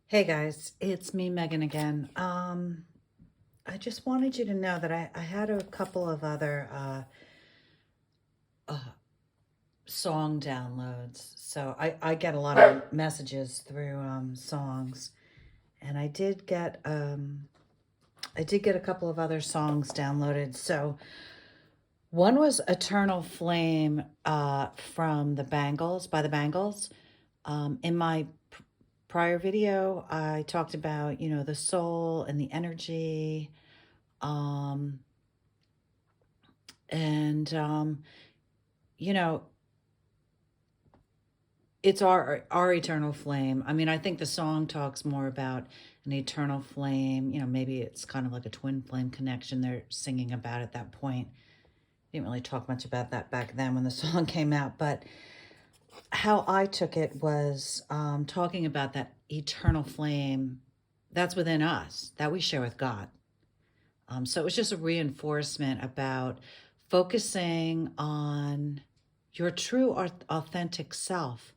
Hey guys, it's me, Megan again. I just wanted you to know that I had a couple of other uh, song downloads. So I get a lot of messages through songs, and I did get a couple of other songs downloaded. So one was Eternal Flame from the Bangles by the Bangles. In my prior video, I talked about, the soul and the energy. Um, and you know, it's our eternal flame. I mean, I think the song talks more about an eternal flame. Maybe it's kind of like a twin flame connection they're singing about at that point. Didn't really talk much about that back then when the song came out, but how I took it was talking about that eternal flame that's within us that we share with God. So it was just a reinforcement about focusing on your true authentic self.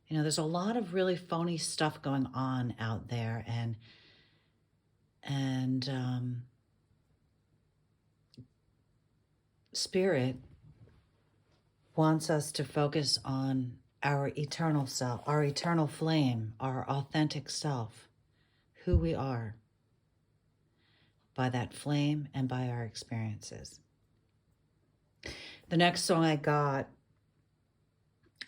There's a lot of really phony stuff going on out there, and Spirit wants us to focus on our eternal self, our eternal flame, our authentic self, who we are by that flame and by our experiences. The next song I got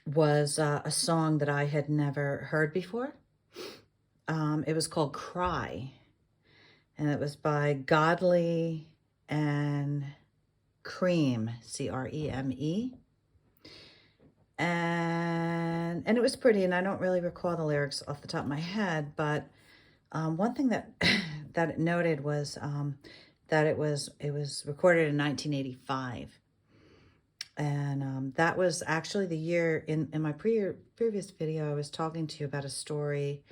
was a song that I had never heard before. It was called Cry, and it was by Godley and Crème, Creme. And it was pretty, and I don't really recall the lyrics off the top of my head, but one thing that that it noted was that it was recorded in 1985. And that was actually the year in my previous video, I was talking to you about a story,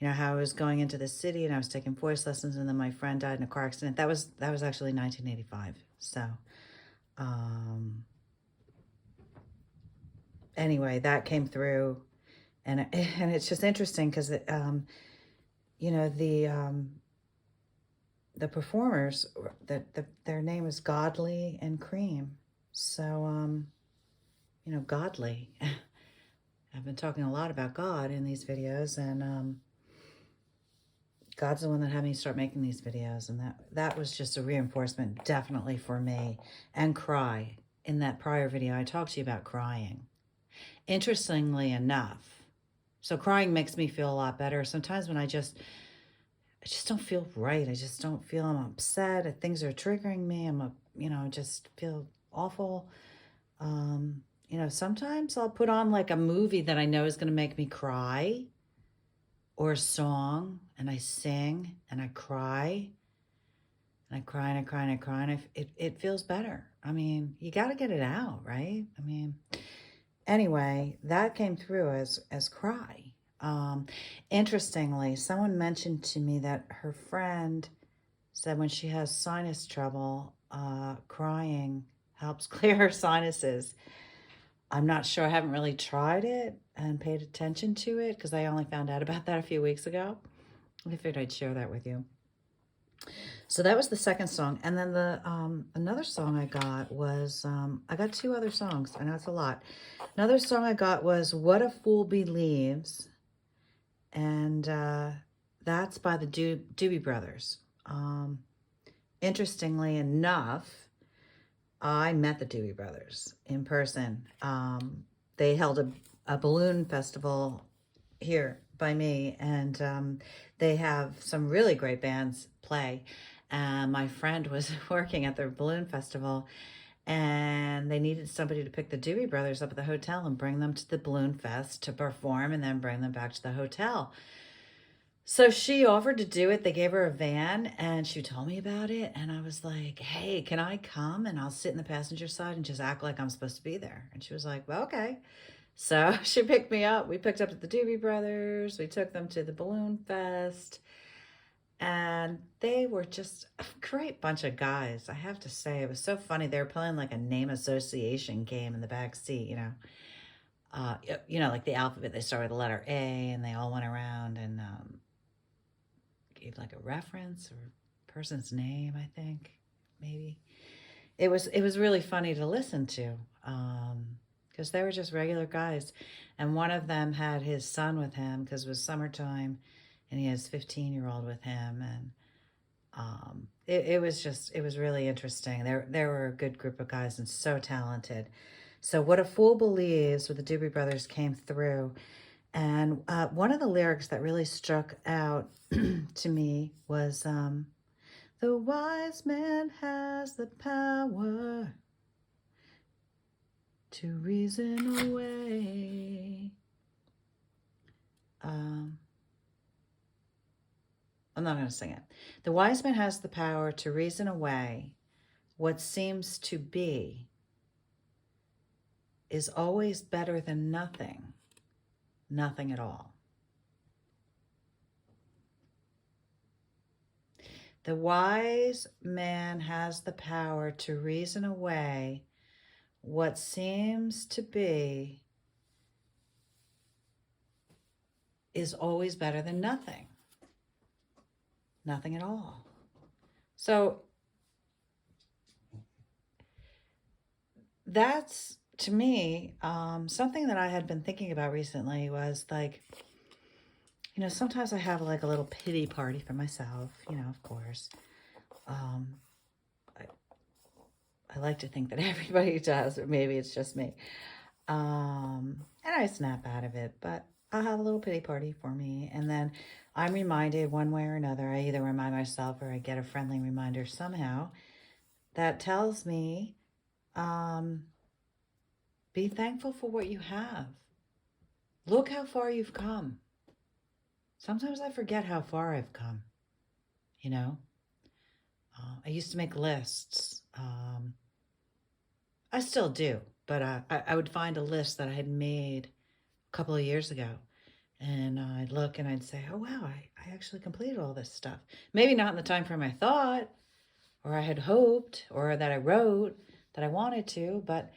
how I was going into the city and I was taking voice lessons, and then my friend died in a car accident. That was actually 1985. So anyway, that came through, and it's just interesting because the performers, their name is Godley and Crème. So Godly. I've been talking a lot about God in these videos, and God's the one that had me start making these videos, and that was just a reinforcement, definitely for me. And cry. In that prior video, I talked to you about crying. Interestingly enough, so crying makes me feel a lot better. Sometimes when I just don't feel right. I just don't feel, I'm upset. Things are triggering me. Just feel awful. Sometimes I'll put on like a movie that I know is going to make me cry, or a song, and I sing and I cry and I cry and I cry and I cry, and it feels better. I mean, you got to get it out, right? I mean, anyway, that came through as cry. Interestingly, someone mentioned to me that her friend said when she has sinus trouble, crying helps clear her sinuses. I'm not sure. I haven't really tried it and paid attention to it because I only found out about that a few weeks ago. I figured I'd share that with you. So that was the second song. And then the another song I got was, I got two other songs. I know it's a lot. Another song I got was What a Fool Believes. And that's by the Doobie Brothers. Interestingly enough, I met the Doobie Brothers in person. They held a balloon festival here by me, and they have some really great bands play. My friend was working at their balloon festival, and they needed somebody to pick the Doobie Brothers up at the hotel and bring them to the balloon fest to perform, and then bring them back to the hotel. So she offered to do it. They gave her a van, and she told me about it. And I was like, hey, can I come? And I'll sit in the passenger side and just act like I'm supposed to be there. And she was like, well, okay. So she picked me up. We picked up the Doobie Brothers. We took them to the Balloon Fest. And they were just a great bunch of guys. I have to say, it was so funny. They were playing like a name association game in the back seat, like the alphabet. They started with the letter A, and they all went around, and like a reference or person's name, I think, maybe. It was really funny to listen to, because they were just regular guys, and one of them had his son with him because it was summertime, and he has 15-year-old with him, and it was really interesting. There were a good group of guys and so talented. So what a fool believes with the Doobie Brothers came through, and one of the lyrics that really struck out to me was the wise man has the power to reason away. I'm not going to sing it. The wise man has the power to reason away what seems to be is always better than nothing, nothing at all. The wise man has the power to reason away what seems to be is always better than nothing. Nothing at all. So that's, to me, something that I had been thinking about recently was like, sometimes I have like a little pity party for myself, of course. I like to think that everybody does, or maybe it's just me. And I snap out of it, but I'll have a little pity party for me. And then I'm reminded one way or another, I either remind myself or I get a friendly reminder somehow that tells me, be thankful for what you have. Look how far you've come. Sometimes I forget how far I've come, I used to make lists. I still do, but I would find a list that I had made a couple of years ago. And I'd look and I'd say, oh, wow, I actually completed all this stuff. Maybe not in the time frame I thought, or I had hoped, or that I wrote that I wanted to, but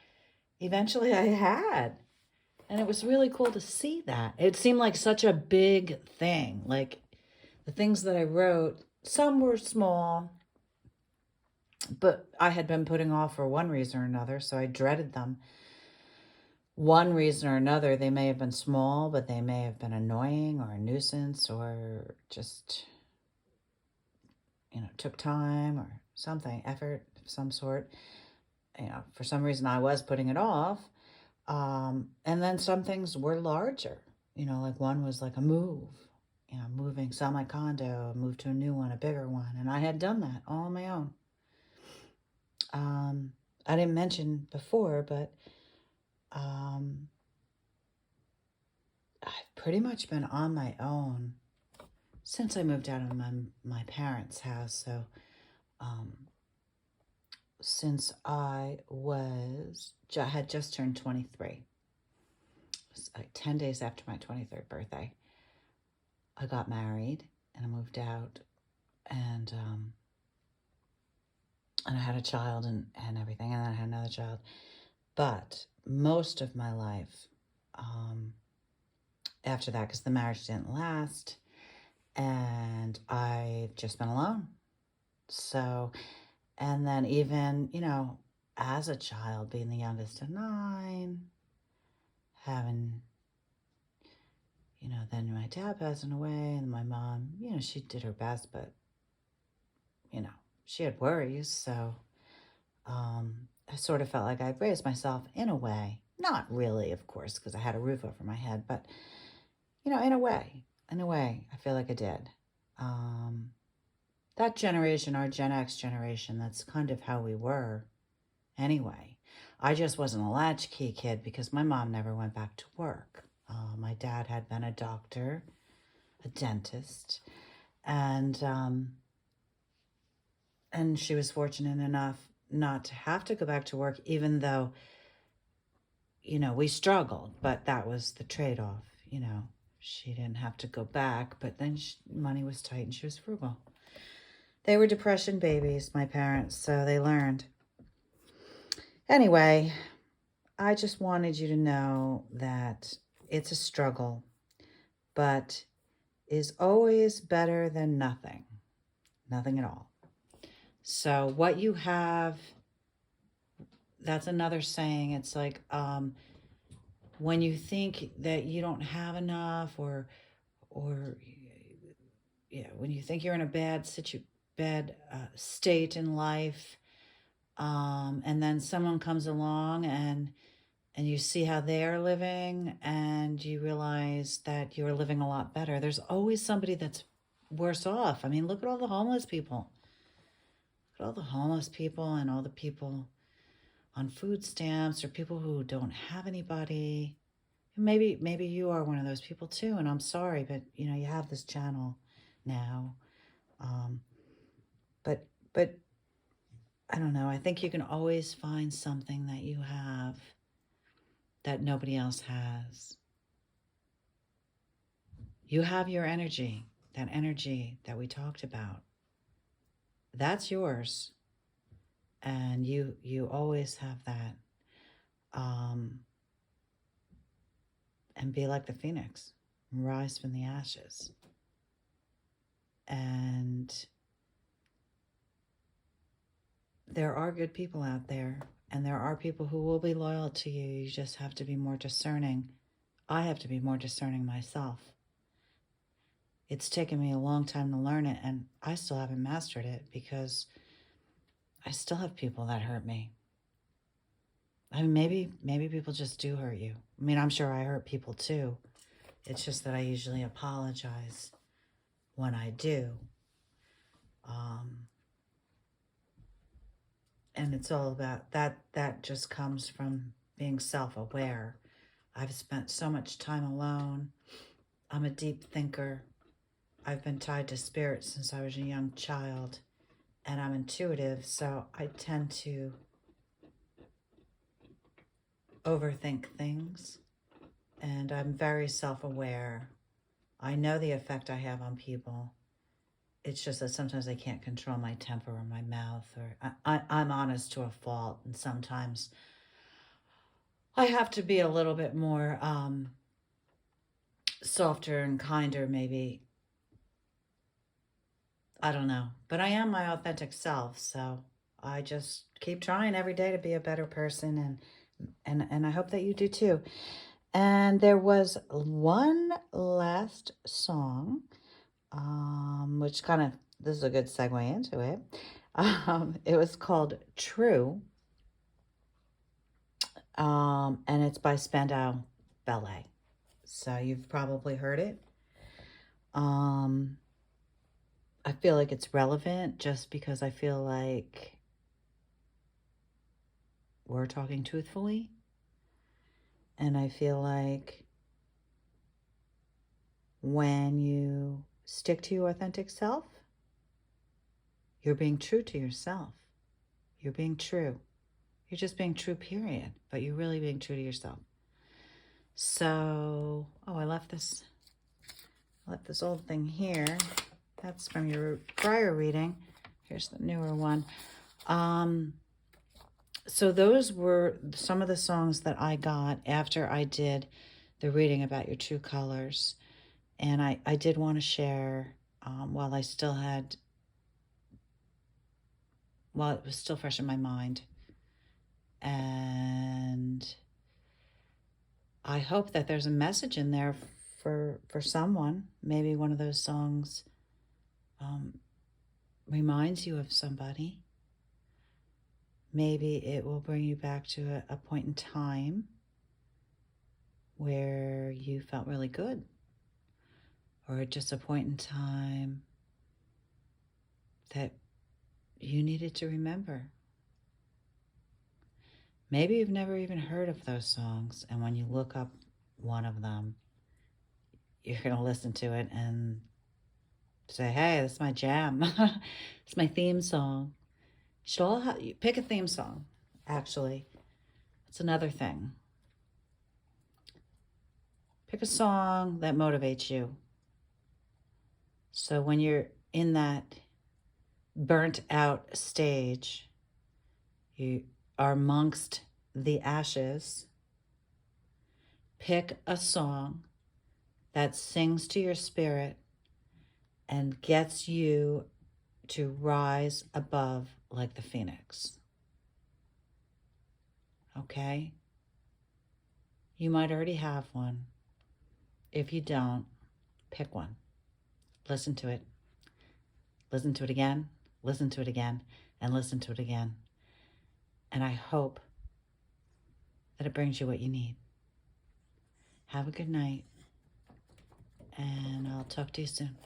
eventually I had. And it was really cool to see that. It seemed like such a big thing. Like the things that I wrote, some were small, but I had been putting off for one reason or another, so I dreaded them. One reason or another, they may have been small, but they may have been annoying or a nuisance or just, took time or something, effort of some sort. For some reason I was putting it off. And then some things were larger, like one was like a move, moving, sell my condo, move to a new one, a bigger one. And I had done that all on my own. I didn't mention before, but I've pretty much been on my own since I moved out of my parents' house. So since I had just turned 23. It was like 10 days after my 23rd birthday. I got married and I moved out, and I had a child and everything, and then I had another child. But most of my life after that, because the marriage didn't last, and I've just been alone. So, and then even, as a child, being the youngest of 9, having, then my dad passing away, and my mom, she did her best, but, she had worries. So I sort of felt like I raised myself in a way. Not really, of course, because I had a roof over my head, but, in a way, I feel like I did. That generation, our Gen X generation, that's kind of how we were anyway. I just wasn't a latchkey kid because my mom never went back to work. My dad had been a doctor, a dentist, and she was fortunate enough not to have to go back to work, even though, we struggled, but that was the trade-off, She didn't have to go back, but then money was tight and she was frugal. They were depression babies, my parents, so they learned. Anyway, I just wanted you to know that it's a struggle, but is always better than nothing. Nothing at all. So what you have, that's another saying. It's like when you think that you don't have enough, or yeah, when you think you're in a bad state in life, and then someone comes along and you see how they're living and you realize that you're living a lot better. There's always somebody that's worse off. I mean, look at all the homeless people. Look at all the homeless people and all the people on food stamps, or people who don't have anybody. Maybe you are one of those people too, and I'm sorry, but you know, you have this channel now. But I don't know. I think you can always find something that you have that nobody else has. You have your energy, that energy that we talked about. That's yours. And you always have that. And be like the phoenix, rise from the ashes. And there are good people out there, and there are people who will be loyal to you. You just have to be more discerning. I have to be more discerning myself. It's taken me a long time to learn it, and I still haven't mastered it because I still have people that hurt me. I mean, maybe people just do hurt you. I mean, I'm sure I hurt people too. It's just that I usually apologize when I do. And it's all about that just comes from being self-aware. I've spent so much time alone. I'm a deep thinker. I've been tied to spirit since I was a young child, and I'm intuitive, so I tend to overthink things, and I'm very self-aware. I know the effect I have on people. It's just that sometimes I can't control my temper or my mouth, or I'm honest to a fault, and sometimes I have to be a little bit more softer and kinder, maybe. I don't know, but I am my authentic self, so I just keep trying every day to be a better person, and I hope that you do too. And there was one last song, which kind of, this is a good segue into it. It was called True, and it's by Spandau Ballet. So you've probably heard it. I feel like it's relevant just because I feel like we're talking truthfully. And I feel like when you stick to your authentic self, you're being true to yourself. You're being true. You're just being true, period. But you're really being true to yourself. So, I left this old thing here. That's from your prior reading. Here's the newer one. So those were some of the songs that I got after I did the reading about your true colors. And I did want to share, while it was still fresh in my mind. And I hope that there's a message in there for someone. Maybe one of those songs reminds you of somebody. Maybe it will bring you back to a point in time where you felt really good, or just a point in time that you needed to remember. Maybe you've never even heard of those songs, and when you look up one of them, you're going to listen to it and say, hey, this is my jam. It's my theme song. You should all pick a theme song, actually. That's another thing. Pick a song that motivates you. So when you're in that burnt out stage, you are amongst the ashes, pick a song that sings to your spirit and gets you to rise above like the phoenix. Okay? You might already have one. If you don't, pick one. Listen to it. Listen to it again, listen to it again, and listen to it again. And I hope that it brings you what you need. Have a good night, and I'll talk to you soon.